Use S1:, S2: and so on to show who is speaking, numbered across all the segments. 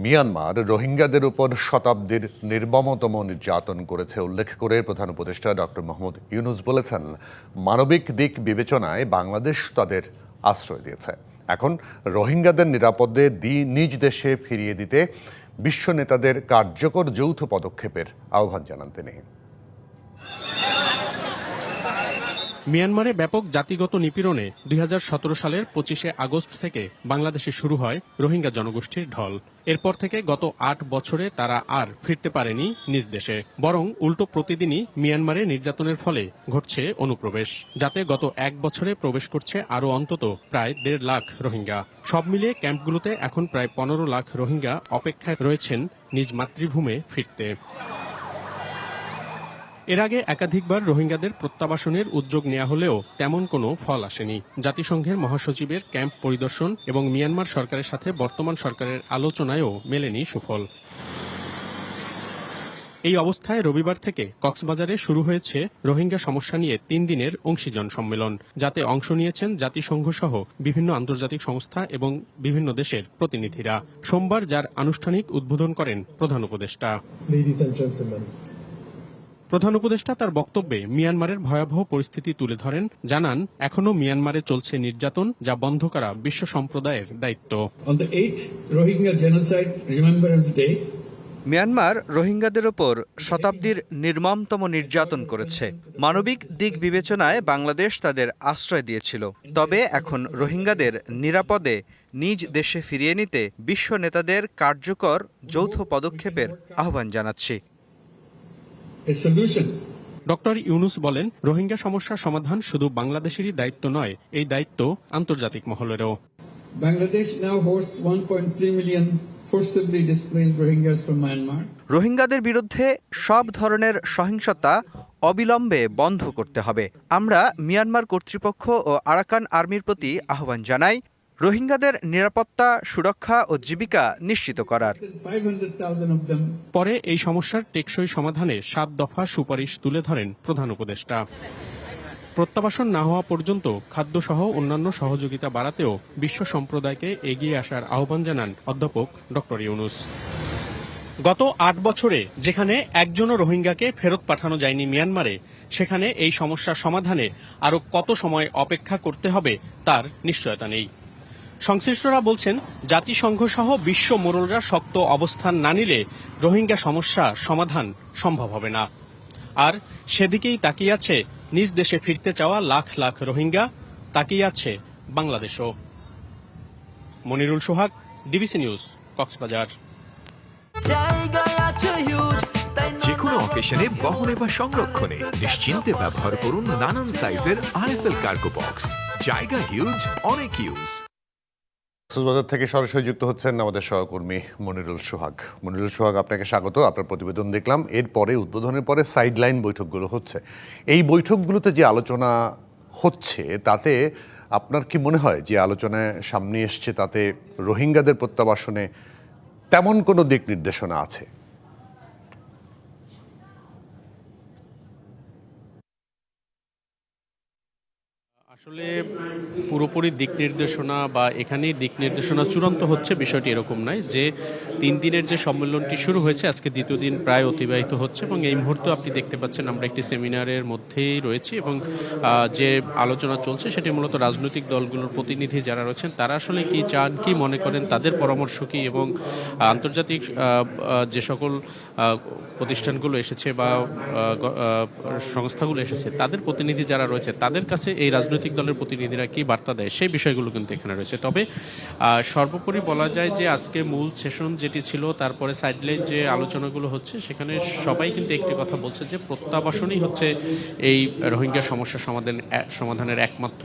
S1: Myanmar রোহিঙ্গাদের উপর শতাব্দীর নির্মমতম নির্যাতন করেছে উল্লেখ করে প্রধান উপদেষ্টা ডক্টর মোহাম্মদ ইউনূস বলেছেন, মানবিক দিক বিবেচনায় বাংলাদেশ তাদের আশ্রয় দিয়েছে। এখন রোহিঙ্গাদের নিরাপদে নিজ দেশে ফিরিয়ে দিতে বিশ্ব নেতাদের কার্যকর যৌথ পদক্ষেপের আহ্বান জানান তিনি।
S2: মিয়ানমারে ব্যাপক জাতিগত নিপীড়নে 2017 সালের 25শে আগস্ট থেকে বাংলাদেশে শুরু হয় রোহিঙ্গা জনগোষ্ঠীর ঢল। এরপর থেকে গত 8 বছরে তারা আর ফিরতে পারেনি নিজ দেশে, বরং উল্টো প্রতিদিনই মিয়ানমারে নির্যাতনের ফলে ঘটছে অনুপ্রবেশ, যাতে গত 1 বছরে প্রবেশ করছে আরও অন্তত প্রায় 1.5 লাখ রোহিঙ্গা। সব মিলিয়ে ক্যাম্পগুলোতে এখন প্রায় 15 লাখ রোহিঙ্গা অপেক্ষায় রয়েছেন নিজ মাতৃভূমে ফিরতে। এর আগে একাধিকবার রোহিঙ্গাদের প্রত্যাবাসনের উদ্যোগ নেওয়া হলেও তেমন কোনো ফল আসেনি। জাতিসংঘের মহাসচিবের ক্যাম্প পরিদর্শন এবং মিয়ানমার সরকারের সাথে বর্তমান সরকারের আলোচনায়ও মেলেনি সুফল। এই অবস্থায় রবিবার থেকে কক্সবাজারে শুরু হয়েছে রোহিঙ্গা সমস্যা নিয়ে 3 দিনের অংশীজন সম্মেলন, যাতে অংশ নিয়েছেন জাতিসংঘ সহ বিভিন্ন আন্তর্জাতিক সংস্থা এবং বিভিন্ন দেশের প্রতিনিধিরা। সোমবার যার আনুষ্ঠানিক উদ্বোধন করেন প্রধান উপদেষ্টা। প্রধান উপদেষ্টা তার বক্তব্যে মিয়ানমারের ভয়াবহ পরিস্থিতি তুলে ধরেন, জানান এখনো মিয়ানমারে চলছে নির্যাতন, যা বন্ধ করা বিশ্ব সম্প্রদায়ের দায়িত্ব।
S3: মিয়ানমার রোহিঙ্গাদের ওপর শতাব্দীর নির্মমতম নির্যাতন করেছে। মানবিক দিক বিবেচনায় বাংলাদেশ তাদের আশ্রয় দিয়েছিল। তবে এখন রোহিঙ্গাদের নিরাপদে নিজ দেশে ফিরিয়ে নিতে বিশ্ব নেতাদের কার্যকর যৌথ পদক্ষেপের আহ্বান জানাচ্ছি।
S2: ডক্টর ইউনূস বলেন, রোহিঙ্গা সমস্যার সমাধান শুধু বাংলাদেশেরই দায়িত্ব নয়, এই দায়িত্ব আন্তর্জাতিক মহলেরও।
S4: Bangladesh now hosts 1.3 million forcibly displaced Rohingyas from Myanmar.
S3: রোহিঙ্গাদের বিরুদ্ধে সব ধরনের সহিংসতা অবিলম্বে বন্ধ করতে হবে। আমরা মিয়ানমার কর্তৃপক্ষ ও আরাকান আর্মির প্রতি আহ্বান জানাই, রোহিঙ্গাদের নিরাপত্তা, সুরক্ষা ও জীবিকা নিশ্চিত করার।
S2: পরে এই সমস্যার টেকসই সমাধানে 7 দফা সুপারিশ তুলে ধরেন প্রধান উপদেষ্টা। প্রত্যাবাসন না হওয়া পর্যন্ত খাদ্যসহ অন্যান্য সহযোগিতা বাড়াতেও বিশ্ব সম্প্রদায়কে এগিয়ে আসার আহ্বান জানান অধ্যাপক ডক্টর ইউনূস। গত 8 বছরে যেখানে একজনও রোহিঙ্গাকে ফেরত পাঠানো যায়নি মিয়ানমারে, সেখানে এই সমস্যার সমাধানে আরও কত সময় অপেক্ষা করতে হবে তার নিশ্চয়তা নেই। সংশ্লিষ্টরা বলছেন, জাতিসংঘ সহ বিশ্ব মোড়লরা শক্ত অবস্থান না নিলে রোহিঙ্গা সমস্যা সমাধান সম্ভব হবে না। আর সেদিকেই তাকিয়ে আছে নিজ দেশে ফিরতে চাওয়া লাখ লাখ রোহিঙ্গা, তাকিয়ে আছে বাংলাদেশও। মনিরুল সোহাগ, ডিবিসি নিউজ, কক্সবাজার।
S5: যেকোনো অকেশনে বহনে বা সংরক্ষণে নিশ্চিন্তে ব্যবহার করুন নানান সাইজের আরএফএল কার্গো বক্স। জায়গা হিউজ, অনেক ইউজ।
S1: কক্সবাজার থেকে সরাসরি যুক্ত হচ্ছেন আমাদের সহকর্মী মনিরুল সোহাগ। মনিরুল সোহাগ, আপনাকে স্বাগত। আপনার প্রতিবেদন দেখলাম, এরপরে উদ্বোধনের পরে সাইডলাইন বৈঠকগুলো হচ্ছে। এই বৈঠকগুলোতে যে আলোচনা হচ্ছে তাতে আপনার কি মনে হয় যে আলোচনায় সামনে এসছে তাতে রোহিঙ্গাদের প্রত্যাবাসনে তেমন কোনো দিক নির্দেশনা আছে?
S2: আসলে পুরোপুরি দিক নির্দেশনা বা এখানেই দিক নির্দেশনা চূড়ান্ত হচ্ছে বিষয়টি এরকম নয়। যে 3 দিনের যে সম্মেলনটি শুরু হয়েছে, আজকে দ্বিতীয় দিন প্রায় অতিবাহিত হচ্ছে এবং এই মুহূর্তে আপনি দেখতে পাচ্ছেন আমরা একটি সেমিনারের মধ্যেই রয়েছি এবং যে আলোচনা চলছে সেটি মূলত রাজনৈতিক দলগুলোর প্রতিনিধি যারা রয়েছেন তারা আসলে কি চান, কি মনে করেন, তাদের পরামর্শ কি, এবং আন্তর্জাতিক যে সকল প্রতিষ্ঠানগুলো এসেছে বা সংস্থাগুলো এসেছে তাদের প্রতিনিধি যারা রয়েছে তাদের কাছে এই রাজনৈতিক দলের প্রতিনিধিরা কি বার্তা দেয় সেই বিষয়গুলো কিন্তু এখানে রয়েছে। তবে সর্বোপরি বলা যায় যে আজকে মূল সেশন যেটি ছিল, তারপরে সাইডলাইন যে আলোচনাগুলো হচ্ছে, সেখানে সবাই কিন্তু একটি কথা বলছে যে প্রত্যাবাসনই হচ্ছে এই রোহিঙ্গা সমস্যা সমাধানের একমাত্র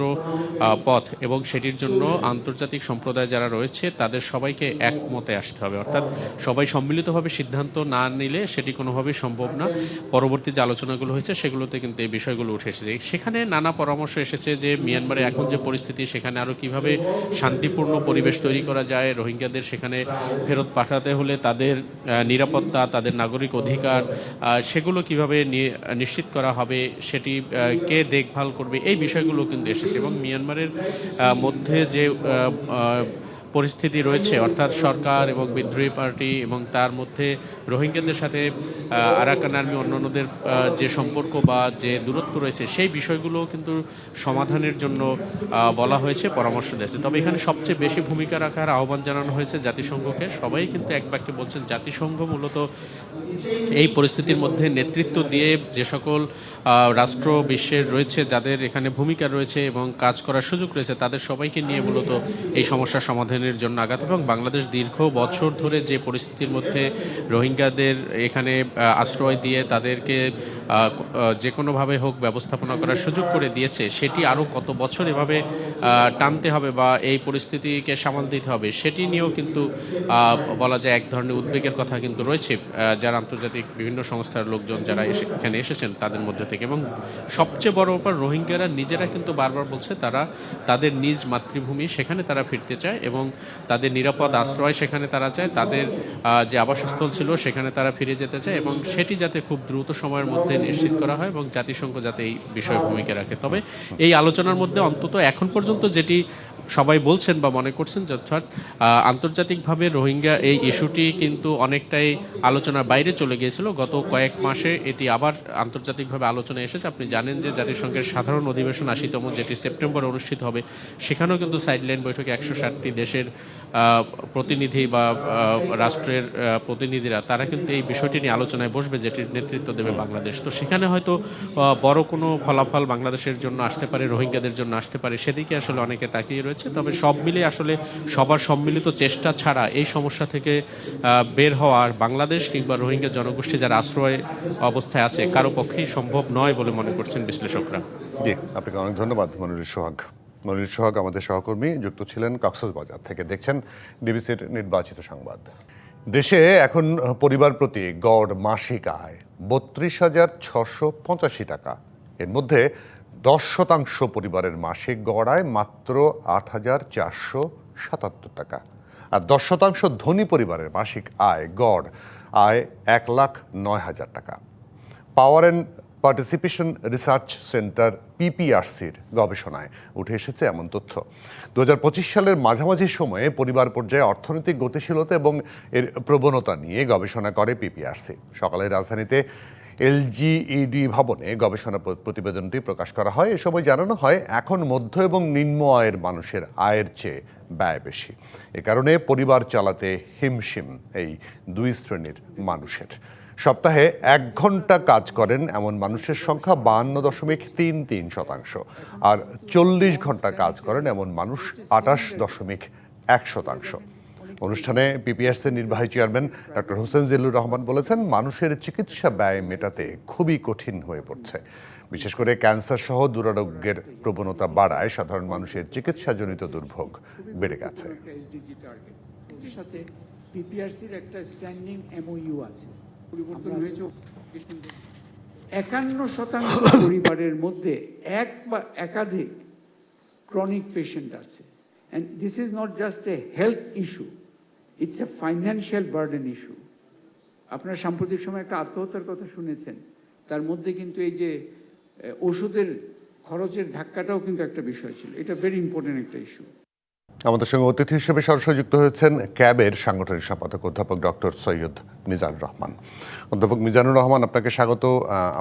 S2: পথ এবং সেটির জন্য আন্তর্জাতিক সম্প্রদায় যারা রয়েছে তাদের সবাইকে একমতে আসতে হবে। অর্থাৎ সবাই সম্মিলিতভাবে সিদ্ধান্ত না নিলে সেটি কোনোভাবেই সম্ভব না। পরবর্তী যে আলোচনাগুলো হয়েছে সেগুলোতে কিন্তু এই বিষয়গুলো উঠে এসেছে। সেখানে নানা পরামর্শ এসেছে যে মিয়ানমারে এখন যে পরিস্থিতি, সেখানে আরও কিভাবে শান্তিপূর্ণ পরিবেশ তৈরি করা যায়, রোহিঙ্গাদের সেখানে ফেরত পাঠাতে হলে তাদের নিরাপত্তা, তাদের নাগরিক অধিকার সেগুলো কিভাবে নিশ্চিত করা হবে, সেটি কে দেখভাল করবে, এই বিষয়গুলো কিন্তু এসেছে। এবং মিয়ানমারের মধ্যে যে পরিস্থিতি রয়েছে, অর্থাৎ সরকার এবং বিদ্রোহী পার্টি এবং তার মধ্যে রোহিঙ্গাদের সাথে আরাকান আর্মি অন্যান্যদের যে সম্পর্ক বা যে দূরত্ব রয়েছে, সেই বিষয়গুলো কিন্তু সমাধানের জন্য বলা হয়েছে, পরামর্শ দিয়েছে। তবে এখানে সবচেয়ে বেশি ভূমিকা রাখার আহ্বান জানানো হয়েছে জাতিসংঘকে। সবাই কিন্তু এক বাক্যে বলছেন জাতিসংঘ মূলত এই পরিস্থিতির মধ্যে নেতৃত্ব দিয়ে যে সকল রাষ্ট্র বিশ্বের রয়েছে, যাদের এখানে ভূমিকা রয়েছে এবং কাজ করার সুযোগ রয়েছে, তাদের সবাইকে নিয়ে মূলত এই সমস্যা সমাধানের জন্য আগাত। এবং বাংলাদেশ দীর্ঘ বছর ধরে যে পরিস্থিতির মধ্যে রোহিঙ্গাদের এখানে আশ্রয় দিয়ে তাদেরকে যে কোনোভাবে হোক ব্যবস্থাপনা করার সুযোগ করে দিয়েছে, সেটি আরও কত বছর এভাবে টানতে হবে বা এই পরিস্থিতিকে সামাল দিতে হবে, সেটি নিয়েও কিন্তু বলা যায় এক ধরনের উদ্বেগের কথা কিন্তু রয়েছে যারা আন্তর্জাতিক বিভিন্ন সংস্থার লোকজন যারা এখানে এসেছেন তাদের মধ্যে থেকে। এবং সবচেয়ে বড় ব্যাপার, রোহিঙ্গারা নিজেরা কিন্তু বারবার বলছে তারা তাদের নিজ মাতৃভূমি সেখানে তারা ফিরতে চায় এবং তাদের নিরাপদ আশ্রয় সেখানে তারা চায়, তাদের যে আবাসস্থল ছিল সেখানে তারা ফিরে যেতে চায় এবং সেটি যাতে খুব দ্রুত সময়ের মধ্যে নিশ্চিত করা হয় এবং জাতিসংঘ যাতে এই বিষয়ে ভূমিকা রাখে। তবে এই আলোচনার মধ্যে অন্তত এখন পর্যন্ত যেটি সবাই বলছেন বা মনে করছেন, অর্থাৎ আন্তর্জাতিকভাবে রোহিঙ্গা এই ইস্যুটি কিন্তু অনেকটাই আলোচনার বাইরে চলে গিয়েছিল। গত কয়েক মাসে এটি আবার আন্তর্জাতিকভাবে আলোচনায় এসেছে। আপনি জানেন যে জাতিসংঘের সাধারণ অধিবেশন 80তম, যেটি সেপ্টেম্বরে অনুষ্ঠিত হবে, সেখানেও কিন্তু সাইডলাইন বৈঠকে 160টি দেশের প্রতিনিধি বা রাষ্ট্রের প্রতিনিধিরা তারা কিন্তু এই বিষয়টি নিয়ে আলোচনায় বসবে, যেটির নেতৃত্ব দেবে বাংলাদেশ। তো সেখানে হয়তো বড় কোনো ফলাফল বাংলাদেশের জন্য আসতে পারে, রোহিঙ্গাদের জন্য আসতে পারে, সেদিকে আসলে অনেকে তাকিয়ে রয়েছে। তবে সব মিলিয়ে আসলে সবার সম্মিলিত চেষ্টা ছাড়া এই সমস্যা থেকে বের হওয়ার বাংলাদেশ কিংবা রোহিঙ্গা জনগোষ্ঠী যারা আশ্রয় অবস্থায় আছে কারো পক্ষেই সম্ভব নয় বলে মনে করছেন বিশ্লেষকরা।
S1: জি, আপনাকে অনেক ধন্যবাদ মনিরুল সোহাগ। মনিরুল সোহাগ আমাদের সহকর্মী, যুক্ত ছিলেন কক্সবাজার থেকে। দেখছেন ডিবিসির নির্বাচিত সংবাদ। দেশে এখন পরিবার প্রতি গড় মাসিক আয় 32,685 টাকা। এর মধ্যে 10% পরিবারের মাসিক গড় আয় মাত্র 8,477 টাকা, আর 10% ধনী পরিবারের মাসিক আয় গড় আয় 1,09,000 টাকা। Power and participation research centre পিপিআরসির গবেষণায় উঠে এসেছে এমন তথ্য। 2025 সালের মাঝামাঝি সময়ে পরিবার পর্যায়ে অর্থনৈতিক গতিশীলতা এবং এর প্রবণতা নিয়ে গবেষণা করে পিপিআরসি। সকালে রাজধানীতে এলজিইডি ভবনে গবেষণা প্রতিবেদনটি প্রকাশ করা হয়। এ সময় জানানো হয় এখন মধ্য এবং নিম্ন আয়ের মানুষের আয়ের চেয়ে ব্যয় বেশি। এ কারণে পরিবার চালাতে হিমশিম এই দুই শ্রেণীর মানুষের। সপ্তাহে 1 ঘন্টা কাজ করেন এমন মানুষের সংখ্যা 52.33%, আর 40 ঘন্টা কাজ করেন এমন মানুষ 28.1%। অনুষ্ঠানে পিপিআরসির নির্বাহী চেয়ারম্যান ডক্টর হোসেন জিল্লুর রহমান বলেছেন, মানুষের চিকিৎসা ব্যয় মেটাতে খুবই কঠিন হয়ে পড়ছে। বিশেষ করে ক্যান্সার সহ দুরারোগ্যের প্রবণতা বাড়ায় সাধারণ মানুষের চিকিৎসাজনিত দুর্ভোগ বেড়ে গেছে।
S6: সাথে পিপিআরসির একটা স্ট্যান্ডিং এমওইউ আছে, পরিবর্তন হয়েছে। 51% পরিবারের মধ্যে এক বা একাধিক ক্রনিক পেশেন্ট আছে। And this is not just a health issue, it's a financial burden issue. আপনারা সাম্প্রতিক সময় একটা আত্মহত্যার কথা শুনেছেন, তার মধ্যে কিন্তু এই যে ওষুধের খরচের ধাক্কাটাও কিন্তু একটা বিষয় ছিল। এটা ভেরি ইম্পর্টেন্ট একটা ইস্যু।
S1: আমাদের সঙ্গে অতিথি হিসেবে সরাসরি যুক্ত হয়েছেন ক্যাবের সাংগঠনিক সম্পাদক অধ্যাপক ডক্টর সৈয়দ মিজানুর রহমান। অধ্যাপক মিজানুর রহমান, আপনাকে স্বাগত।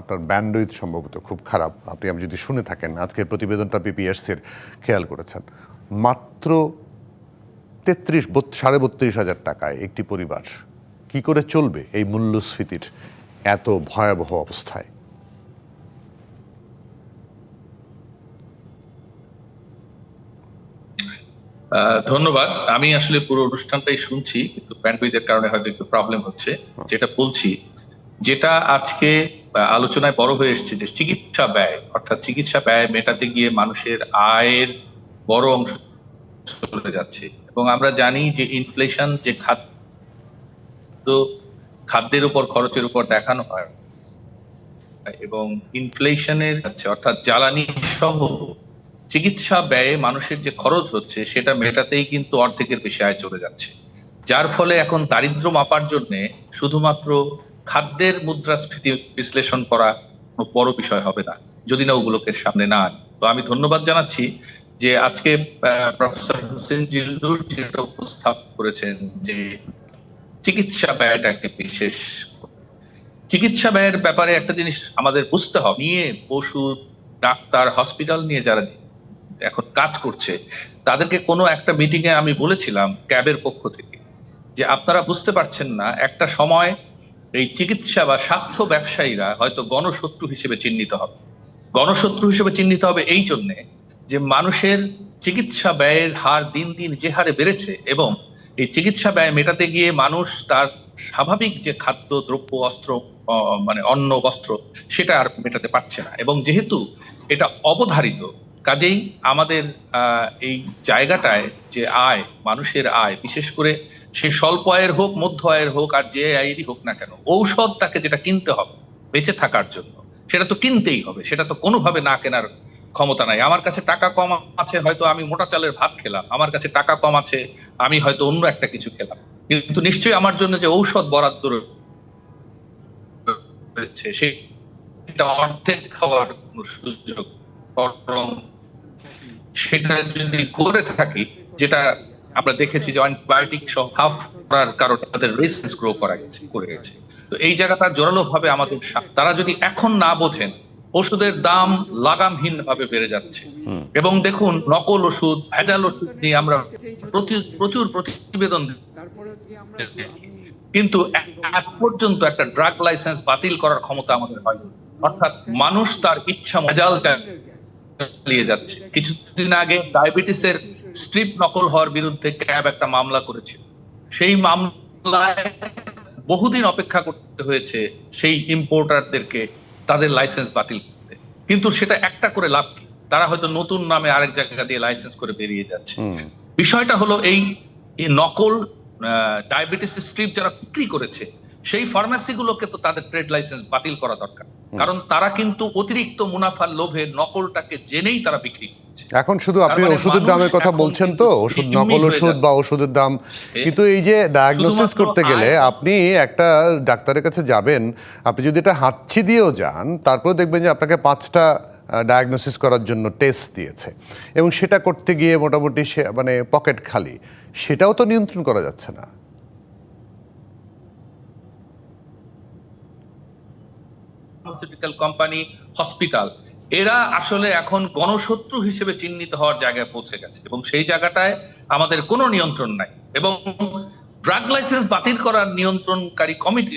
S1: আপনার ব্যান্ডউইথ সম্ভবত খুব খারাপ, আপনি যদি শুনে থাকেন আজকের প্রতিবেদনটা পিপিআরসির খেয়াল করেছেন। মাত্র 32,500 টাকায় একটি পরিবার কি করে চলবে এই মূল্যস্ফীতির এত ভয়াবহ অবস্থায়?
S7: ধন্যবাদ। আমি আসলে পুরো অনুষ্ঠানটাই শুনছি, কিন্তু ব্যান্ডউইথের কারণে হয়তো একটু প্রবলেম হচ্ছে। যেটা বলছি, যেটা আজকে আলোচনায় বড় হয়ে এসেছে, যে চিকিৎসা ব্যয়, অর্থাৎ চিকিৎসা ব্যয় মেটাতে গিয়ে মানুষের আয়ের বড় অংশ চলে যাচ্ছে। এবং আমরা জানি যে ইনফ্লেশন, যে খাদ্যের উপর খরচের উপর দেখানো হয়, এবং ইনফ্লেশনের অর্থাৎ জ্বালানি সহ চিকিৎসা ব্যয়ে মানুষের যে খরচ হচ্ছে সেটা মেটাতেই কিন্তু অর্ধেকের বেশি আয় চলে যাচ্ছে। যার ফলে এখন দারিদ্র মাপার জন্য শুধুমাত্র খাদ্যের মুদ্রাস্ফীতি বিশ্লেষণ করা কোনো বড় বিষয় হবে না, যদি না ওগুলোকে সামনে না আনি। তো আমি ধন্যবাদ জানাচ্ছি যে আজকে প্রফেসর হোসেন জিল্লুর যেটা উপস্থাপন করেছেন যে চিকিৎসা ব্যয়টাকে বিশেষ চিকিৎসা ব্যয়ের ব্যাপারে একটা জিনিস আমাদের বুঝতে হবে, নিয়ে ওষুধ, ডাক্তার, হসপিটাল নিয়ে যারা এখন কাজ করছে তাদেরকে কোনো একটা মিটিং এ আমি বলেছিলাম ক্যাবের পক্ষ থেকে যে আপনারা বুঝতে পারছেন না, একটা সময় এই চিকিৎসা বা স্বাস্থ্য ব্যবসায়ীরা হয়তো গণশত্রু হিসেবে চিহ্নিত হবে। গণশত্রু হিসেবে চিহ্নিত হবে এই জন্যে যে মানুষের চিকিৎসা ব্যয়ের হার দিন দিন যে হারে বেড়েছে, এবং এই চিকিৎসা ব্যয় মেটাতে গিয়ে মানুষ তার স্বাভাবিক যে খাদ্য দ্রব্য অস্ত্র মানে অন্ন বস্ত্র সেটা আর মেটাতে পারছে না। এবং যেহেতু এটা অবধারিত, কাজেই আমাদের এই জায়গাটায় যে আয়, মানুষের আয়, বিশেষ করে সে স্বল্প আয়ের হোক, মধ্য আয়ের হোক, আর যে আয়েরই হোক না কেন, ঔষধ তাকে যেটা কিনতে হবে বেঁচে থাকার জন্য, সেটা তো কিনতেই হবে, সেটা তো কোনোভাবে না কেনার ক্ষমতা নাই। আমার কাছে টাকা কম আছে, হয়তো আমি মোটা চালের ভাত খেলাম, আমার কাছে টাকা কম আছে, আমি হয়তো অন্য একটা কিছু খেলাম, কিন্তু নিশ্চয়ই আমার জন্য যে ঔষধ বরাদ্দ রয়েছে সেটা অর্ধেক খাওয়ার সুযোগ, সেটা যদি করে থাকি, যেটা আমরা দেখেছি যে অ্যান্টিবায়োটিক সহ হাফ করার কারণে তাদের রেজিস্ট্যান্স গ্রো করে গেছে। তো এই জায়গাটা জোরালো ভাবে আমাদের তারা যদি এখন না বোঝেন, ওষুধের দাম লাগামহীন ভাবে বেড়ে যাচ্ছে। এবং দেখুন, নকল ওষুধ, ভেজাল ওষুধ নিয়ে আমরা প্রচুর প্রতিবেদন, কিন্তু আজ পর্যন্ত একটা ড্রাগ লাইসেন্স বাতিল করার ক্ষমতা আমাদের হয়নি। অর্থাৎ মানুষ তার ইচ্ছা ভেজাল চালিয়ে যাচ্ছে। কিছুদিন আগে ডায়াবেটিসের স্ট্রিপ নকল হওয়ার বিরুদ্ধে ক্যাব একটা মামলা করেছিল। সেই মামলায় বহুদিন অপেক্ষা করতে হয়েছে সেই ইম্পোর্টারদেরকে তাদের লাইসেন্স বাতিল করতে, কিন্তু সেটা একটা করে লাভ কি, তারা হয়তো নতুন নামে আরেক জায়গা দিয়ে লাইসেন্স করে বেরিয়ে যাচ্ছে। বিষয়টা হলো এই নকল ডায়াবেটিস স্ট্রিপ যারা বিক্রি করেছে সেই ফার্মেসি গুলোকে তো তাদের ট্রেড লাইসেন্স বাতিল করা দরকার, কারণ তারা কিন্তু অতিরিক্ত মুনাফার লোভে নকলটাকে জেনেই তারা বিক্রি করছে।
S1: এখন শুধু আপনি ওষুধের দামের কথা বলছেন তো, ওষুধ, নকল ওষুধ বা ওষুধের দাম, কিন্তু এই যে ডায়াগনোসিস করতে গেলে আপনি একটা ডাক্তারের কাছে যাবেন, আপনি যদি এটা হাঁচি দিয়েও যান, তারপরে দেখবেন যে আপনাকে 5টা ডায়াগনোসিস করার জন্য টেস্ট দিয়েছে, এবং সেটা করতে গিয়ে মোটামুটি মানে পকেট খালি, সেটাও তো নিয়ন্ত্রণ করা যাচ্ছে না।
S7: ফার্মাসিউটিক্যাল কোম্পানি, হসপিটাল, এরা আসলে এখন গণশত্রু হিসেবে চিহ্নিত হওয়ার জায়গায় পৌঁছে গেছে, এবং সেই জায়গাটায় আমাদের কোনো নিয়ন্ত্রণ নাই। এবং ড্রাগ লাইসেন্স বাতিল করার নিয়ন্ত্রণকারী কমিটি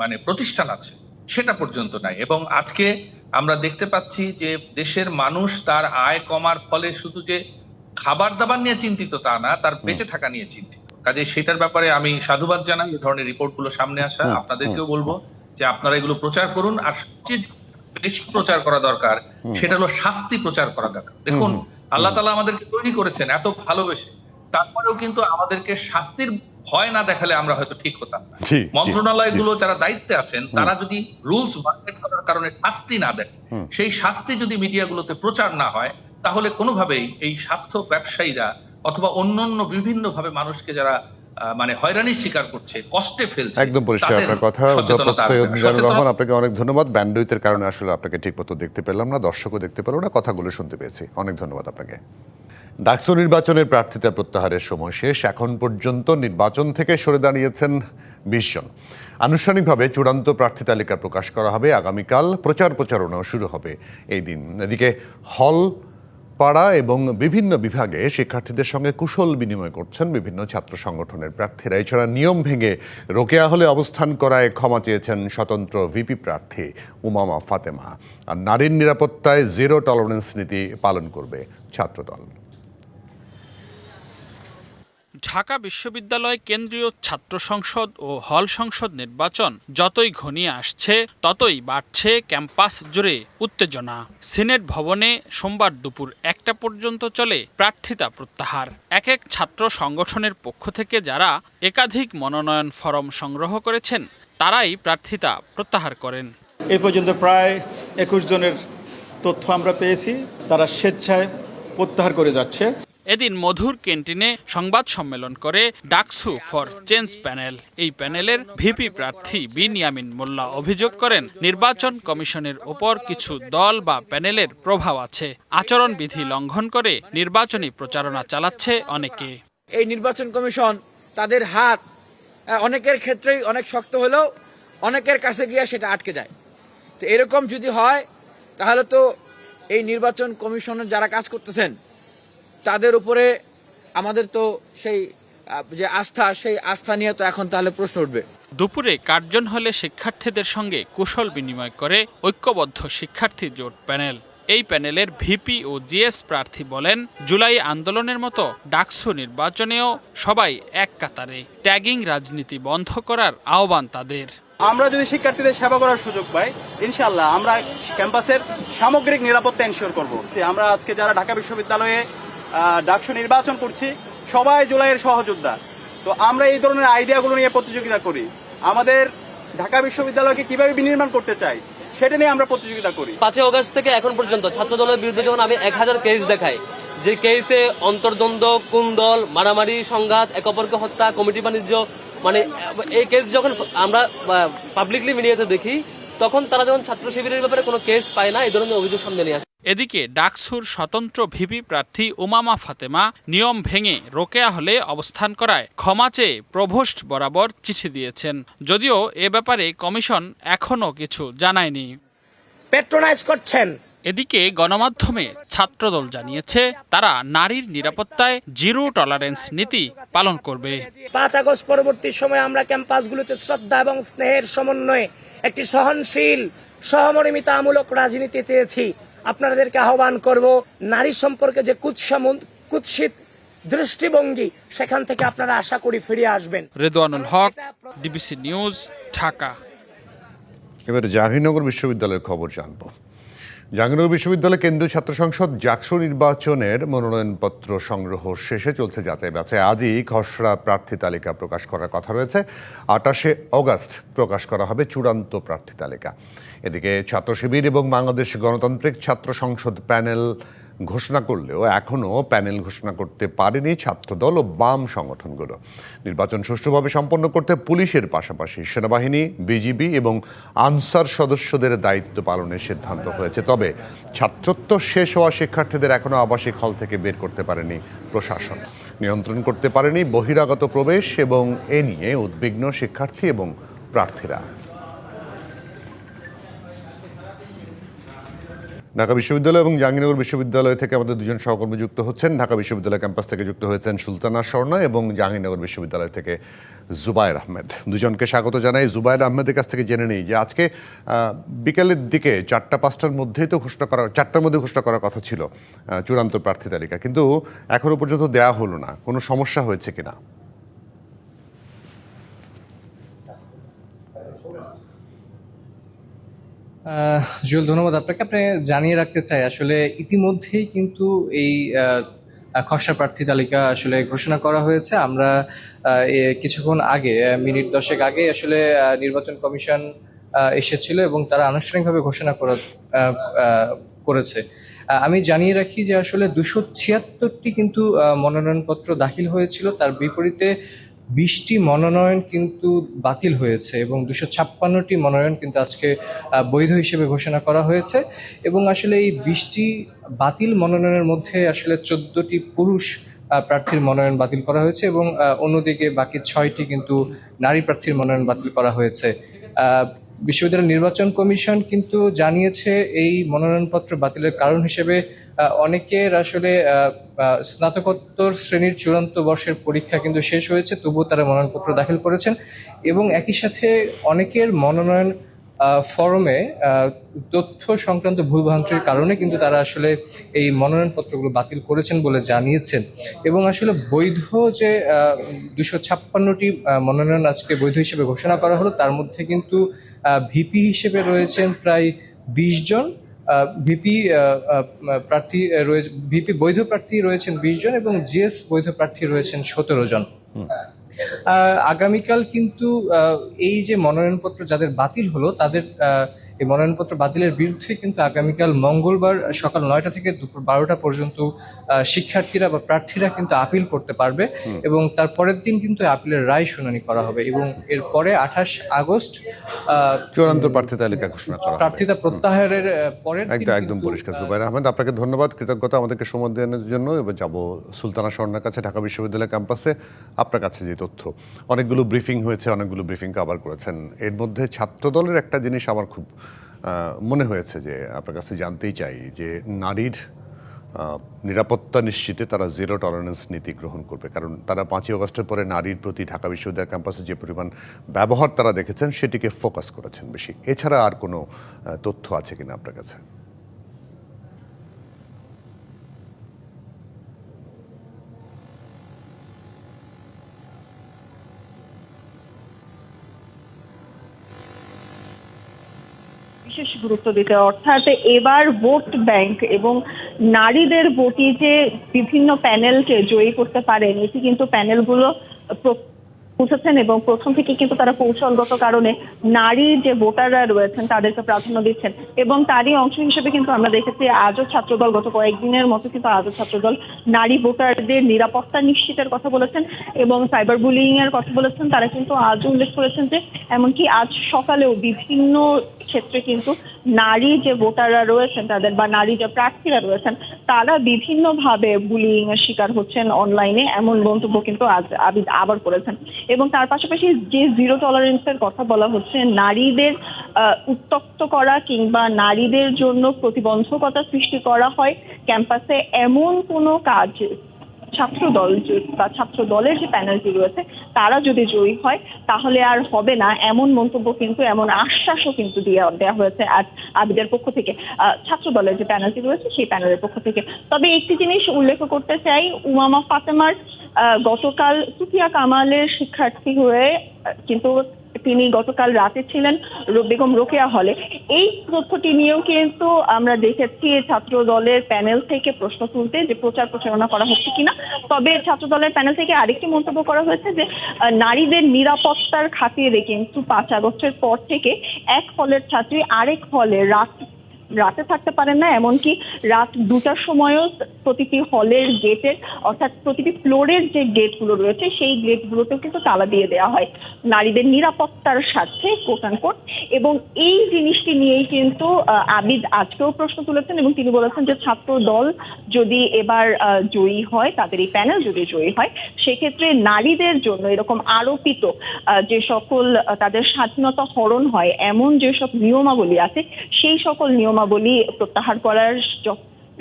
S7: মানে প্রতিষ্ঠান আছে, সেটা পর্যন্ত নাই। এবং আজকে আমরা দেখতে পাচ্ছি যে দেশের মানুষ তার আয় কমার ফলে শুধু যে খাবার দাবার নিয়ে চিন্তিত তা না, তার বেঁচে থাকা নিয়ে চিন্তিত। কাজে সেটার ব্যাপারে আমি সাধুবাদ জানাই এই ধরনের রিপোর্ট গুলো সামনে আসা। আপনাদেরকেও বলবো যে আপনারা এগুলো প্রচার করুন, আর সবচেয়ে বেশি প্রচার করা দরকার সেটা হলো শাস্তি প্রচার করা দরকার। দেখুন, আল্লাহ তাআলা আমাদেরকে তৈরি করেছেন এত ভালোবেসে, তারপরেও কিন্তু আমাদেরকে শাস্তির ভয় না দেখালে আমরা হয়তো ঠিক হতাম না। মন্ত্রণালয়গুলো যারা দায়িত্বে আছেন, তারা যদি রুলস ভায়োলেট করার কারণে শাস্তি না দেয়, সেই শাস্তি যদি মিডিয়াগুলোতে প্রচার না হয়, তাহলে কোনোভাবেই এই স্বাস্থ্য ব্যবসায়ীরা অথবা অন্যান্য বিভিন্ন ভাবে মানুষকে যারা মানে হয়রানির শিকার করছে, কষ্টে ফেলছে,
S1: একদম পরিষ্কার আপনার কথা। অধ্যাপক সৈয়দ মিজানুর রহমান, আপনাকে অনেক ধন্যবাদ। ব্যান্ডউইথের কারণে আসলে আপনাকে ঠিকমতো দেখতে পেলাম না, দর্শকও দেখতে পেল না, কথাগুলো শুনতে পেয়েছি। অনেক ধন্যবাদ আপনাকে। ডাকসু নির্বাচনের প্রার্থিতা প্রত্যাহারের সময় শেষ। এখন পর্যন্ত নির্বাচন থেকে সরে দাঁড়িয়েছেন 20 জন। আনুষ্ঠানিকভাবে চূড়ান্ত প্রার্থী তালিকা প্রকাশ করা হবে আগামীকাল। প্রচারণাও শুরু হবে এই দিন। এদিকে হল, পাড়া এবং বিভিন্ন বিভাগে শিক্ষার্থীদের সঙ্গে কুশল বিনিময় করছেন বিভিন্ন ছাত্র সংগঠনের প্রার্থীরা। এছাড়া নিয়ম ভেঙে রোকেয়া হলে অবস্থান করায় ক্ষমা চেয়েছেন স্বতন্ত্র ভিপি প্রার্থী উমামা ফাতেমা। আর নারীর নিরাপত্তায় জিরো টলারেন্স নীতি পালন করবে ছাত্রদল।
S8: ঢাকা বিশ্ববিদ্যালয় কেন্দ্রীয় ছাত্র সংসদ ও হল সংসদ নির্বাচন যতই ঘনিয়ে আসছে, ততই বাড়ছে ক্যাম্পাস জুড়ে উত্তেজনা। সিনেট ভবনে সোমবার দুপুর 1টা পর্যন্ত চলে প্রার্থিতা প্রত্যাহার। এক ছাত্র সংগঠনের পক্ষ থেকে যারা একাধিক মনোনয়ন ফরম সংগ্রহ করেছেন, তারাই প্রার্থিতা প্রত্যাহার করেন।
S9: এ পর্যন্ত প্রায় 21 জনের তথ্য আমরা পেয়েছি, তারা স্বেচ্ছায় প্রত্যাহার করে যাচ্ছে।
S8: এদিন মধুর ক্যান্টিনে সংবাদ সম্মেলন করে ডাকসু ফর চেঞ্জ প্যানেল। এই প্যানেলের ভিপি প্রার্থী বিনিয়ামিন মোল্লা অভিযোগ করেন, নির্বাচন কমিশনের ওপর কিছু দল বা প্যানেলের প্রভাব আছে। আচরণবিধি লঙ্ঘন করে নির্বাচনী প্রচারণা চালাচ্ছে অনেকে।
S9: এই নির্বাচন কমিশন তাদের হাত অনেকের ক্ষেত্রেই অনেক শক্ত হলেও অনেকের কাছে গিয়ে সেটা আটকে যায়। তো এরকম যদি হয় তাহলে তো এই নির্বাচন কমিশনের যারা কাজ করতেছেন তাদের উপরে আমাদের তো সেই যে আস্থা, সেই আস্থা নিয়ে তো এখন তাহলে প্রশ্ন উঠবে।
S8: দুপুরে কার্জন হলে শিক্ষার্থীদের সঙ্গে কুশল বিনিময় করে ঐক্যবদ্ধ শিক্ষার্থী জোট প্যানেল। এই প্যানেলের ভিপি ও জিএস প্রার্থী বলেন, জুলাই আন্দোলনের মতো ডাকসু নির্বাচনেও সবাই এক কাতারে। ট্যাগিং রাজনীতি বন্ধ করার আহ্বান তাদের।
S10: আমরা যদি শিক্ষার্থীদের সেবা করার সুযোগ পাই, ইনশাআল্লাহ আমরা ক্যাম্পাসের সামগ্রিক নিরাপত্তা এনশিওর করব। আমরা আজকে যারা ঢাকা বিশ্ববিদ্যালয়ে ডাকসু নির্বাচন করছি সবাই জুলাইয়ের সহযোদ্ধা। তো আমরা এই ধরনের আইডিয়াগুলো নিয়ে প্রতিযোগিতা করি। আমাদের ঢাকা বিশ্ববিদ্যালয়কে কিভাবে বিনির্মাণ করতে চাই সেটা নিয়ে আমরা প্রতিযোগিতা করি।
S11: 5 আগস্ট থেকে এখন পর্যন্ত ছাত্র দলের বিরুদ্ধে যখন আমি 1000 কেস দেখাই, যে কেসে অন্তর্দ্বন্দ্ব, কুন্দল, মারামারি, সংঘাত, এক অপরকে হত্যা, কমিটি বাণিজ্য, মানে এই কেস যখন আমরা পাবলিকলি মিডিয়াতে দেখি, তখন তারা যখন ছাত্র শিবিরের ব্যাপারে কোনো কেস পায় না, এই ধরনের অভিযোগ সামনে নিয়ে আসে।
S8: এদিকে ডাকসুর স্বতন্ত্র ভিপি প্রার্থী উমামা ফাতেমা নিয়ম ভেঙে রোকেয়া হলে অবস্থান করায় ক্ষমা চেয়ে প্রভোস্ট বরাবর চিঠি দিয়েছেন, যদিও এ ব্যাপারে কমিশন এখনো কিছু জানায়নি।
S12: প্যাট্রোনাইজ করছেন।
S8: এদিকে গণমাধ্যমে ছাত্রদল জানিয়েছে, তারা নারীর নিরাপত্তায় জিরো টলারেন্স নীতি পালন করবে।
S12: 5 আগস্ট পরবর্তী সময়ে আমরা ক্যাম্পাসগুলোতে শ্রদ্ধা এবং স্নেহের সমন্বয়ে একটি সহনশীল, সহমর্মিতামূলক রাজনীতি চেয়েছি। আপনাদেরকে আহ্বান করব, নারী সম্পর্কে যে কুৎসিত দৃষ্টিভঙ্গি, সেখান থেকে আপনারা আশা করি ফিরে আসবেন।
S8: রেদওয়ানুল হক, ডিবিসি নিউজ, ঢাকা।
S1: এবারে জাহাঙ্গীরনগর বিশ্ববিদ্যালয়ের খবর জানবো। জাহাঙ্গীরনগর বিশ্ববিদ্যালয় কেন্দ্রীয় ছাত্র সংসদ জাকসু নির্বাচনের মনোনয়নপত্র সংগ্রহ শেষে চলছে যাচাই বাছাই। আজই খসড়া প্রার্থী তালিকা প্রকাশ করার কথা রয়েছে। 28 অগস্ট প্রকাশ করা হবে চূড়ান্ত প্রার্থী তালিকা। এদিকে ছাত্র শিবির এবং বাংলাদেশ গণতান্ত্রিক ছাত্র সংসদ প্যানেল ঘোষণা করলেও এখনও প্যানেল ঘোষণা করতে পারেনি ছাত্রদল ও বাম সংগঠনগুলো। নির্বাচন সুষ্ঠুভাবে সম্পন্ন করতে পুলিশের পাশাপাশি সেনাবাহিনী, বিজিবি এবং আনসার সদস্যদের দায়িত্ব পালনের সিদ্ধান্ত হয়েছে। তবে ছাত্রত্ব শেষ হওয়া শিক্ষার্থীদের এখনও আবাসিক হল থেকে বের করতে পারেনি প্রশাসন, নিয়ন্ত্রণ করতে পারেনি বহিরাগত প্রবেশ, এবং এ নিয়ে উদ্বিগ্ন শিক্ষার্থী এবং প্রার্থীরা। ঢাকা বিশ্ববিদ্যালয় এবং জাহাঙ্গীরনগর বিশ্ববিদ্যালয় থেকে আমাদের দুজন সহকর্মী যুক্ত হচ্ছেন। ঢাকা বিশ্ববিদ্যালয় ক্যাম্পাস থেকে যুক্ত হয়েছেন সুলতানা স্বর্ণা এবং জাহাঙ্গীরনগর বিশ্ববিদ্যালয় থেকে জুবায়ের আহমেদ। দুজনকে স্বাগত জানাই। জুবায়ের আহমেদের কাছ থেকে জেনে নেই যে আজকে বিকেলের দিকে 4টা-5টার মধ্যেই তো ঘোষণা করা, 4টার মধ্যে ঘোষণা করার কথা ছিল চূড়ান্ত প্রার্থী তালিকা, কিন্তু এখনো পর্যন্ত দেয়া হলো না। কোনো সমস্যা হয়েছে কিনা?
S13: জুয়েল, ধন্যবাদ আপনাকে। আপনি জানিয়ে রাখতে চাই, আসলে ইতিমধ্যেই কিন্তু এই খসড়া প্রার্থী তালিকা আসলে ঘোষণা করা হয়েছে। আমরা কিছুক্ষণ আগে, মিনিট 10 আগে আসলে নির্বাচন কমিশন এসেছিল এবং তারা আনুষ্ঠানিকভাবে ঘোষণা করেছে। আমি জানিয়ে রাখি যে আসলে 276টি কিন্তু মনোনয়নপত্র দাখিল হয়েছিল, তার বিপরীতে 20টি মনোনয়ন কিন্তু বাতিল হয়েছে এবং 256টি মনোনয়ন কিন্তু আজকে বৈধ হিসেবে ঘোষণা করা হয়েছে। এবং আসলে এই 20টি বাতিল মনোনয়নের মধ্যে আসলে 14টি পুরুষ প্রার্থীর মনোনয়ন বাতিল করা হয়েছে এবং অন্যদিকে বাকি 6টি কিন্তু নারী প্রার্থীর মনোনয়ন বাতিল করা হয়েছে। বিশ্ববিদ্যালয় নির্বাচন কমিশন কিন্তু জানিয়েছে এই মনোনয়নপত্র বাতিলের কারণ হিসেবে অনেকের আসলে স্নাতকোত্তর শ্রেণীর চূড়ান্ত বর্ষের পরীক্ষা কিন্তু শেষ হয়েছে, তবুও তারা মনোনয়নপত্র দাখিল করেছেন এবং একই সাথে অনেকের মনোনয়ন ফরমে তথ্য সংক্রান্ত ভুলভ্রান্তির কারণে কিন্তু তারা আসলে এই মনোনয়নপত্রগুলো বাতিল করেছেন বলে জানিয়েছেন। এবং আসলে বৈধ যে 256টি মনোনয়ন আজকে বৈধ হিসেবে ঘোষণা করা হলো, তার মধ্যে কিন্তু ভিপি হিসেবে রয়েছেন প্রায় 20 জন, ভিপি প্রার্থী রয়েছে, ভিপি বৈধ প্রার্থী রয়েছেন 20 জন এবং জিএস বৈধ প্রার্থী রয়েছেন 17 জন। আগামীকাল কিন্তু এই যে মনোনয়নপত্র যাদের বাতিল হলো তাদের এই মনোনয়নপত্র বাতিলের বিরুদ্ধে কিন্তু আগামীকাল মঙ্গলবার সকাল 9টা থেকে দুপুর 12টা পর্যন্ত শিক্ষার্থীরা বা প্রার্থীরা কিন্তু আপিল করতে পারবে এবং তার পরের দিন কিন্তু আপিলের রায় শুনানি করা হবে এবং এরপরে 28 আগস্ট
S1: চূড়ান্ত প্রার্থী তালিকা ঘোষণা করা হবে।
S13: প্রার্থিতা প্রত্যাহারের পরের দিন
S1: একদম পরিষ্কার। জুবাইর আহমেদ, আপনাকে ধন্যবাদ, কৃতজ্ঞতা আমাদেরকে সময় দেওয়ার জন্য। এবার যাব সুলতানা স্বর্ণার কাছে, ঢাকা বিশ্ববিদ্যালয় ক্যাম্পাসে। আপনার কাছে যে তথ্য, অনেকগুলো ব্রিফিং হয়েছে, অনেকগুলো ব্রিফিং কভার করেছেন, এর মধ্যে ছাত্রদলের একটা জিনিস আমার খুব মনে হয়েছে যে আপনার কাছে জানতেই চাই যে নারীর নিরাপত্তা নিশ্চিতে তারা জিরো টলারেন্স নীতি গ্রহণ করবে, কারণ তারা 5ই আগস্টের পরে নারীর প্রতি ঢাকা বিশ্ববিদ্যালয় ক্যাম্পাসে যে পরিমাণ ব্যবহার তারা দেখেছেন সেটিকে ফোকাস করেছেন বেশি। এছাড়া আর কোনো তথ্য আছে কিনা আপনার কাছে?
S14: বিশেষ গুরুত্ব দিতে, অর্থাৎ এবার ভোট ব্যাংক এবং নারীদের ভোটই যে বিভিন্ন প্যানেলকে জয়ী করতে পারেন, এটি কিন্তু প্যানেলগুলো বুঝেছেন এবং প্রথম থেকে কিন্তু তারা কৌশলগত কারণে নারী যে ভোটাররা রয়েছেন তাদেরকে প্রাধান্য দিচ্ছেন এবং তারই অংশ হিসেবে কিন্তু আমরা দেখেছি আজও ছাত্রদল গত কয়েকদিনের মতো কিন্তু আজও ছাত্রদল নারী ভোটারদের নিরাপত্তা নিশ্চিতের কথা বলেছেন এবং সাইবার বুলিং এর কথা বলেছেন। তারা কিন্তু আজও উল্লেখ করেছেন যে এমনকি আজ সকালেও বিভিন্ন ক্ষেত্রে কিন্তু নারী যে ভোটাররা রয়েছেন তাদের বা নারী যে প্রার্থীরা রয়েছেন তারা বিভিন্নভাবে বুলিং এর শিকার হচ্ছেন অনলাইনে, এমন মন্তব্য কিন্তু আজ আবিদ আবার করেছেন। এবং তার পাশাপাশি যে জিরো টলারেন্সের কথা বলা হচ্ছে, নারীদের উত্তক্ত করা কিংবা নারীদের জন্য প্রতিবন্ধকতা সৃষ্টি করা হয় ক্যাম্পাসে, এমন কোনো কাজ ছাত্রদল বা ছাত্রদলের যে প্যানেলটি রয়েছে তারা যদি জয়ী হয় তাহলে আর হবে না, এমন মন্তব্য কিন্তু, এমন আশ্বাসও কিন্তু দেওয়া হয়েছে আজ আবিদের পক্ষ থেকে, ছাত্রদলের যে প্যানেলটি রয়েছে সেই প্যানেলের পক্ষ থেকে। তবে একটি জিনিস উল্লেখ করতে চাই, উমামা ফাতেমার গতকাল সুফিয়া কামালের শিক্ষার্থী হয়ে কিন্তু তিনি গতকাল রাতে ছিলেন বেগম রোকেয়া হলে। এই তথ্যটি নিয়েও কিন্তু আমরা দেখেছি ছাত্র দলের প্যানেল থেকে প্রশ্ন তুলতে যে প্রচার প্রচারণা করা হচ্ছে কিনা। তবে ছাত্র দলের প্যানেল থেকে আরেকটি মন্তব্য করা হয়েছে যে নারীদের নিরাপত্তার খাতিরে কিন্তু 5 আগস্টের পর থেকে এক হলের ছাত্রী আরেক হলে রাতে থাকতে পারেন না, এমনকি রাত 2টার সময়ও প্রতিটি হলের গেটের অর্থাৎ প্রতিটি ফ্লোরের যে গেটগুলো রয়েছে সেই গেটগুলোতেও কিন্তু তালা দিয়ে দেওয়া হয় নারীদের নিরাপত্তার স্বার্থে কোট আনকোট। এবং এই জিনিসটি নিয়েই কিন্তু আবিদ আজকেও প্রশ্ন তুলেছেন এবং তিনি বলেছেন যে ছাত্র দল যদি এবার জয়ী হয়, তাদের এই প্যানেল যদি জয়ী হয়, সেক্ষেত্রে নারীদের জন্য এরকম আরোপিত যে সকল তাদের স্বাধীনতা হরণ হয় এমন যেসব নিয়মাবলী আছে সেই সকল নিয়মাবলী প্রত্যাহার করার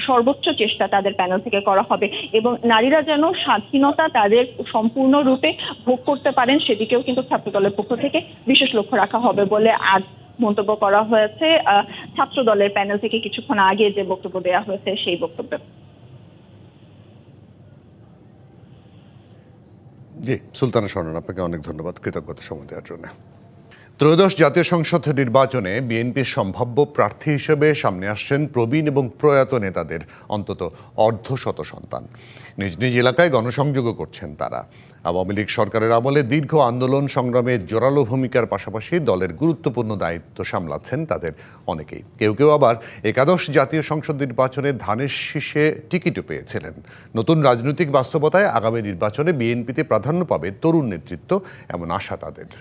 S14: সর্বোচ্চ চেষ্টা তাদের প্যানেল থেকে করা হবে এবং নারীরা যেন স্বাধীনতা তাদের সম্পূর্ণরূপে ভোগ করতে পারেন সেদিকেও কিন্তু ছাত্রদলের পক্ষ থেকে বিশেষ লক্ষ্য রাখা হবে বলে আজ মন্তব্য করা হয়েছে ছাত্রদলের প্যানেল থেকে কিছুক্ষণ আগে যে বক্তব্য দেওয়া হয়েছে সেই বক্তব্যে।
S1: জি, সুলতানা স্বর্ণ, আপনাকে অনেক ধন্যবাদ, কৃতজ্ঞতা সময় দেওয়ার জন্য। ত্রয়োদশ জাতীয় সংসদ নির্বাচনে বিএনপির সম্ভাব্য প্রার্থী হিসেবে সামনে আসছেন প্রবীণ এবং প্রয়াত নেতাদের অন্তত অর্ধশত সন্তান। নিজ নিজ এলাকায় গণসংযোগও করছেন তারা। আওয়ামী লীগ সরকারের আমলে দীর্ঘ আন্দোলন সংগ্রামে জোরালো ভূমিকার পাশাপাশি দলের গুরুত্বপূর্ণ দায়িত্ব সামলাচ্ছেন তাদের অনেকেই। কেউ কেউ আবার একাদশ জাতীয় সংসদ নির্বাচনে ধানের শীষে টিকিটও পেয়েছিলেন। নতুন রাজনৈতিক বাস্তবতায় আগামী নির্বাচনে বিএনপিতে প্রাধান্য পাবে তরুণ নেতৃত্ব, এমন আশা তাদের।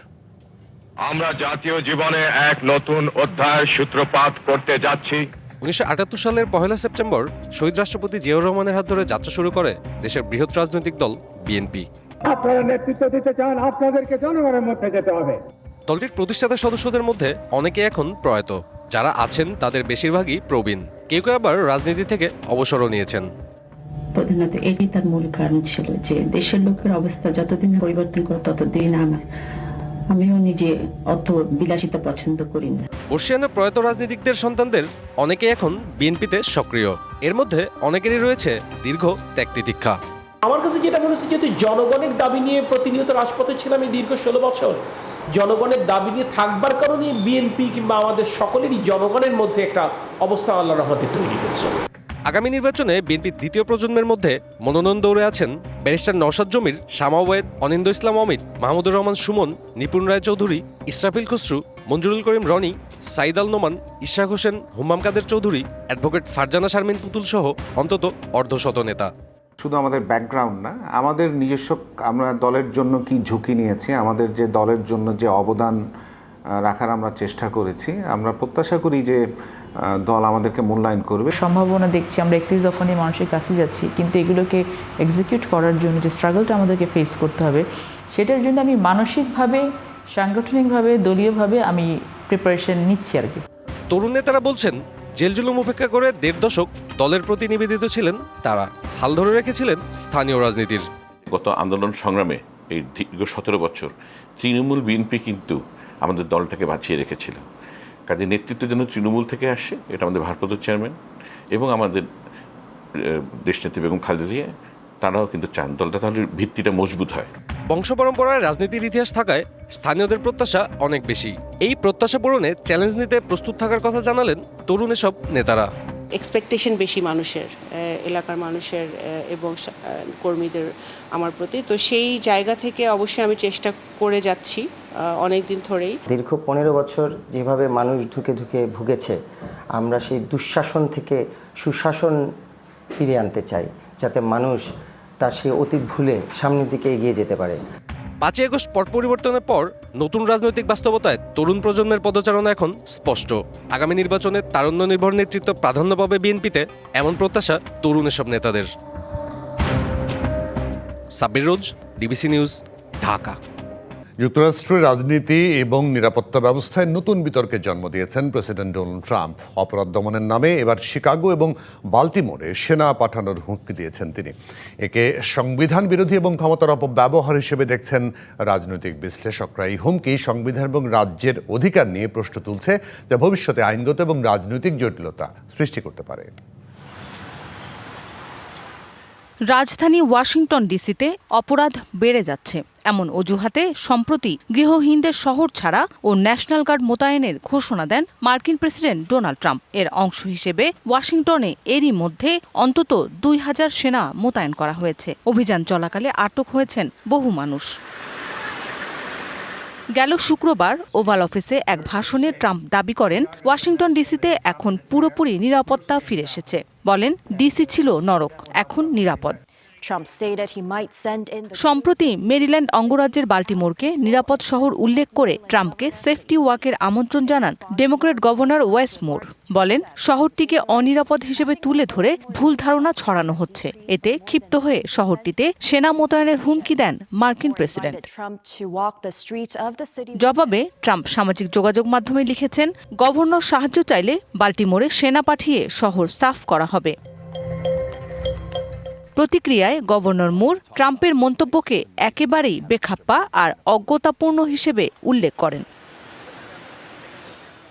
S15: আমরা জাতীয় জীবনে এক নতুন অধ্যায়ের সূত্রপাত করতে যাচ্ছি।
S16: 1978 সালের 1 সেপ্টেম্বর শহীদ রাষ্ট্রপতি জিয়াউর রহমানের হাত ধরে যাত্রা শুরু করে দেশের বৃহৎ রাজনৈতিক দল বিএনপি।
S17: আপনারা নেতৃত্ব দিতে চান, আপনাদেরকে জনগণের মধ্যে যেতে হবে।
S16: দলটির প্রতিষ্ঠাতা সদস্যদের মধ্যে অনেকে এখন প্রয়াত, যারা আছেন তাদের বেশিরভাগই প্রবীণ, কেউ কেউ আবার রাজনীতি থেকে অবসরও নিয়েছেন।
S18: প্রধানত এটি তার মূল কারণ ছিল যে দেশের লোকের অবস্থা যতদিন পরিবর্তন করে ততদিন আমিও নিজে অত বিলাসিতা পছন্দ করি না।
S16: বর্ষিয়ানা প্রয়াত রাজনীতিকদের সন্তানদের অনেকে এখন বিএনপিতে সক্রিয়। এর মধ্যে অনেকেরই রয়েছে দীর্ঘ ত্যাগ তিতিক্ষা।
S19: আমার কাছে যেটা মনে হচ্ছে, যেহেতু জনগণের দাবি নিয়ে প্রতিনিয়ত রাজপথে ছিলাম এই দীর্ঘ 16 বছর, জনগণের দাবি নিয়ে থাকবার কারণে বিএনপি কিংবা আমাদের সকলেরই জনগণের মধ্যে একটা অবস্থা আল্লাহর রহমতে তৈরি হচ্ছে।
S16: আগামী নির্বাচনে বিএনপির দ্বিতীয় প্রজন্মের মধ্যে মনোনয়ন দৌড়ে আছেন ব্যারিস্টার নওশাদ জমির, শামা ওয়াহেদ, অনিন্দ্য ইসলাম অমিত, মাহমুদুর রহমান সুমন, নিপুণ রায় চৌধুরী, ইসরাফিল খসরু, মঞ্জুরুল করিম রনি, সাইদ আল নোমান, ইশরাক হোসেন, হুম্মাম কাদের চৌধুরী, অ্যাডভোকেট ফারজানা শারমিন পুতুল সহ অন্তত অর্ধশত নেতা।
S20: শুধু আমাদের ব্যাকগ্রাউন্ড না, আমাদের নিজস্ব আমরা দলের জন্য কি ঝুঁকি নিয়েছি, আমাদের যে দলের জন্য যে অবদান রাখার আমরা চেষ্টা করেছি, আমরা প্রত্যাশা করি যে দল আমাদেরকে মূল্যায়ন করবে।
S21: সম্ভাবনা দেখছি আমরা 31 দফানি মানুষের কাছে যাচ্ছি, কিন্তু এগুলোকে এক্সিকিউট করার জন্য যে স্ট্রাগলটা আমাদেরকে ফেস করতে হবে, সেটার জন্য আমি মানসিকভাবে, সাংগঠনিকভাবে, দলীয়ভাবে আমি প্রিপারেশন নিচ্ছি আর কি।
S16: তরুণ নেতারা বলছেন, জেল জুলুম উপেক্ষা করে 1.5 দশক দলের প্রতি নিবেদিত ছিলেন তারা, হাল ধরে রেখেছিলেন স্থানীয় রাজনীতির।
S22: গত আন্দোলন সংগ্রামে এই দীর্ঘ 17 বছর তৃণমূল বিএনপি কিন্তু আমাদের দলটাকে বাঁচিয়ে রেখেছিল। কাজে নেতৃত্ব যেন তৃণমূল থেকে আসে, এটা আমাদের ভারপ্রাপ্ত চেয়ারম্যান এবং আমাদের দেশনেত্রী বেগম খালেদা জিয়া, তারাও কিন্তু চান দলটা তাহলে ভিত্তিটা মজবুত হয়।
S16: বংশ পরম্পরায় রাজনীতির ইতিহাস থাকায় স্থানীয়দের প্রত্যাশা অনেক বেশি। এই প্রত্যাশা পূরণে চ্যালেঞ্জ নিতে প্রস্তুত থাকার কথা জানালেন তরুণ এসব নেতারা।
S23: এক্সপেকটেশন বেশি মানুষের, এলাকার মানুষের এবং কর্মীদের আমার প্রতি, তো সেই জায়গা থেকে অবশ্যই আমি চেষ্টা করে যাচ্ছি অনেক দিন ধরেই।
S24: দীর্ঘ 15 বছর যেভাবে মানুষ ধুকে ধুকে ভুগেছে, আমরা সেই দুঃশাসন থেকে সুশাসন ফিরিয়ে আনতে চাই, যাতে মানুষ তার সেই অতীত ভুলে সামনের দিকে এগিয়ে যেতে পারে।
S16: 5 আগস্ট পট পরিবর্তনের পর নতুন রাজনৈতিক বাস্তবতায় তরুণ প্রজন্মের পদচারণা এখন স্পষ্ট। আগামী নির্বাচনে তারুণ্য নির্ভর নেতৃত্ব প্রাধান্য পাবে বিএনপিতে, এমন প্রত্যাশা তরুণ এসব নেতাদের। সাব্বির রোজ, ডিবিসি নিউজ, ঢাকা।
S1: যুক্তরাষ্ট্রের রাজনীতি এবং নিরাপত্তা ব্যবস্থায় নতুন বিতর্কের জন্ম দিয়েছেন প্রেসিডেন্ট ডোনাল্ড ট্রাম্প। অপরাধ দমনের নামে এবার শিকাগো এবং বাল্টিমোরে সেনা পাঠানোর হুমকি দিয়েছেন তিনি। একে সংবিধান বিরোধী এবং ক্ষমতার অপব্যবহার হিসেবে দেখছেন রাজনৈতিক বিশ্লেষকরা। এই হুমকি সংবিধান এবং রাজ্যের অধিকার নিয়ে প্রশ্ন তুলছে, যা ভবিষ্যতে আইনগত এবং রাজনৈতিক জটিলতা সৃষ্টি করতে পারে।
S25: রাজধানী ওয়াশিংটন ডিসিতে অপরাধ বেড়ে যাচ্ছে এমন অজুহাতে সম্প্রতি গৃহহীনদের শহর ছাড়া ও ন্যাশনাল গার্ড মোতায়েনের ঘোষণা দেন মার্কিন প্রেসিডেন্ট ডোনাল্ড ট্রাম্প। এর অংশ হিসেবে ওয়াশিংটনে এরই মধ্যে অন্তত 2000 সেনা মোতায়েন করা হয়েছে। অভিযান চলাকালে আটক হয়েছেন বহু মানুষ। গেল শুক্রবার ওভাল অফিসে এক ভাষণে ট্রাম্প দাবি করেন, ওয়াশিংটন ডিসিতে এখন পুরোপুরি নিরাপত্তা ফিরে এসেছে। বলেন, ডিসি ছিল নরক, এখন নিরাপদ। সম্প্রতি মেরিল্যান্ড অঙ্গরাজ্যের বাল্টিমোরকে নিরাপদ শহর উল্লেখ করে ট্রাম্পকে সেফটি ওয়াকের আমন্ত্রণ জানান ডেমোক্র্যাট গভর্নর ওয়েস মুর। বলেন, শহরটিকে অনিরাপদ হিসেবে তুলে ধরে ভুল ধারণা ছড়ানো হচ্ছে। এতে ক্ষিপ্ত হয়ে শহরটিতে সেনা মোতায়েনের হুমকি দেন মার্কিন প্রেসিডেন্ট। জবাবে ট্রাম্প সামাজিক যোগাযোগ মাধ্যমে লিখেছেন, গভর্নর সাহায্য চাইলে বাল্টিমোরে সেনা পাঠিয়ে শহর সাফ করা হবে। প্রতিক্রিয়ায় গভর্নর মুর ট্রাম্পের মন্তব্যকে একেবারেই বেখাপ্পা আর অজ্ঞতাপূর্ণ হিসেবে উল্লেখ করেন।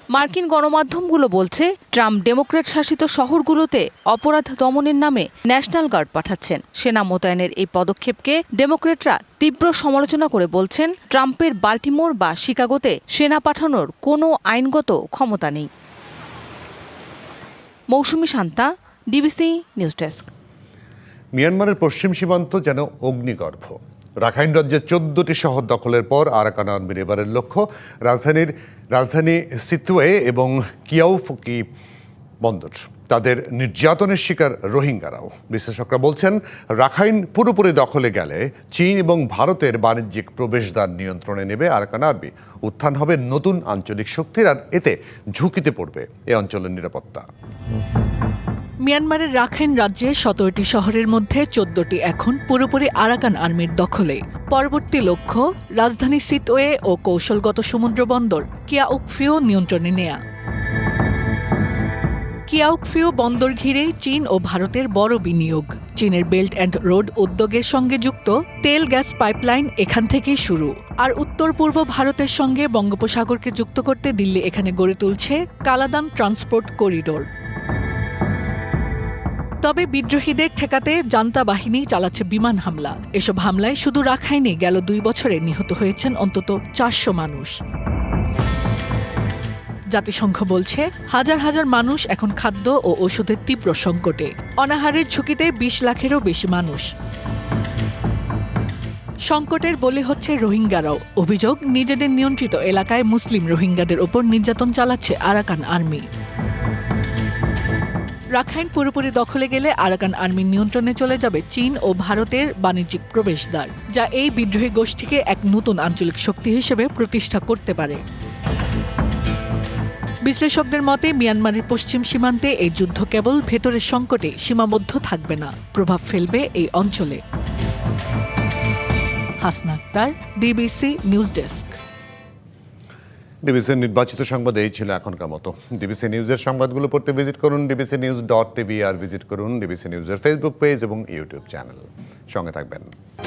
S25: মার্কিন গণমাধ্যমগুলো বলছে, ট্রাম্প ডেমোক্র্যাট শাসিত শহরগুলোতে অপরাধ দমনের নামে ন্যাশনাল গার্ড পাঠাচ্ছেন। সেনা মোতায়েনের এই পদক্ষেপকে ডেমোক্র্যাটরা তীব্র সমালোচনা করে বলছেন, ট্রাম্পের বাল্টিমোর বা শিকাগোতে সেনা পাঠানোর কোনো আইনগত ক্ষমতা নেই। মৌসুমী শান্তা, ডিবিসি নিউজ ডেস্ক।
S1: মিয়ানমারের পশ্চিম সীমান্ত যেন অগ্নিগর্ভ। রাখাইন রাজ্যের 14টি শহর দখলের পর আরাকান আর্মির এবারের লক্ষ্য রাজধানী সিতুয়ে এবং কিয়াউফুকি বন্দর। তাদের নির্যাতনের শিকার রোহিঙ্গারাও। বিশ্লেষকরা বলছেন, রাখাইন পুরোপুরি দখলে গেলে চীন এবং ভারতের বাণিজ্যিক প্রবেশদ্বার নিয়ন্ত্রণে নেবে আরাকান আর্মি। উত্থান হবে নতুন আঞ্চলিক শক্তির, আর এতে ঝুঁকিতে পড়বে এ অঞ্চলের নিরাপত্তা।
S26: মিয়ানমারের রাখাইন রাজ্যে 17টি শহরের মধ্যে 14টি এখন পুরোপুরি আরাকান আর্মির দখলে। পরবর্তী লক্ষ্য রাজধানী সিতওয়ে ও কৌশলগত সমুদ্র বন্দর কিয়াউকফিও নিয়ন্ত্রণে নেয়া। কিয়াউকফিও বন্দর ঘিরেই চীন ও ভারতের বড় বিনিয়োগ। চীনের বেল্ট অ্যান্ড রোড উদ্যোগের সঙ্গে যুক্ত তেল গ্যাস পাইপলাইন এখান থেকেই শুরু। আর উত্তর পূর্ব ভারতের সঙ্গে বঙ্গোপসাগরকে যুক্ত করতে দিল্লি এখানে গড়ে তুলছে কালাদান ট্রান্সপোর্ট করিডোর। তবে বিদ্রোহীদের ঠেকাতে জান্তা বাহিনী চালাচ্ছে বিমান হামলা। এসব হামলায় শুধু রাখাইনে গেল 2 বছরে নিহত হয়েছেন অন্তত 400 মানুষ। জাতিসংঘ বলছে, হাজার হাজার মানুষ এখন খাদ্য ও ওষুধের তীব্র সংকটে। অনাহারের ঝুঁকিতে 20 লাখেরও বেশি মানুষ। সংকটের বলি হচ্ছে রোহিঙ্গারাও। অভিযোগ, নিজেদের নিয়ন্ত্রিত এলাকায় মুসলিম রোহিঙ্গাদের ওপর নির্যাতন চালাচ্ছে আরাকান আর্মি। রাখাইন পুরোপুরি দখলে গেলে আরাকান আর্মির নিয়ন্ত্রণে চলে যাবে চীন ও ভারতের বাণিজ্যিক প্রবেশদ্বার, যা এই বিদ্রোহী গোষ্ঠীকে এক নতুন আঞ্চলিক শক্তি হিসেবে প্রতিষ্ঠা করতে পারে। বিশ্লেষকদের মতে মিয়ানমারের পশ্চিম সীমান্তে এই যুদ্ধ কেবল ভেতরের সংকটে সীমাবদ্ধ থাকবে না, প্রভাব ফেলবে এই অঞ্চলে। Hasna Akter, DBC news desk.
S1: ডিবিসির নির্বাচিত সংবাদ এই ছিল এখনকার মতো। ডিবিসি নিউজের সংবাদগুলো পড়তে ভিজিট করুন dbcnews.tv আর ভিজিট করুন ডিবিসি নিউজের ফেসবুক পেজ এবং ইউটিউব চ্যানেল। সঙ্গে থাকবেন।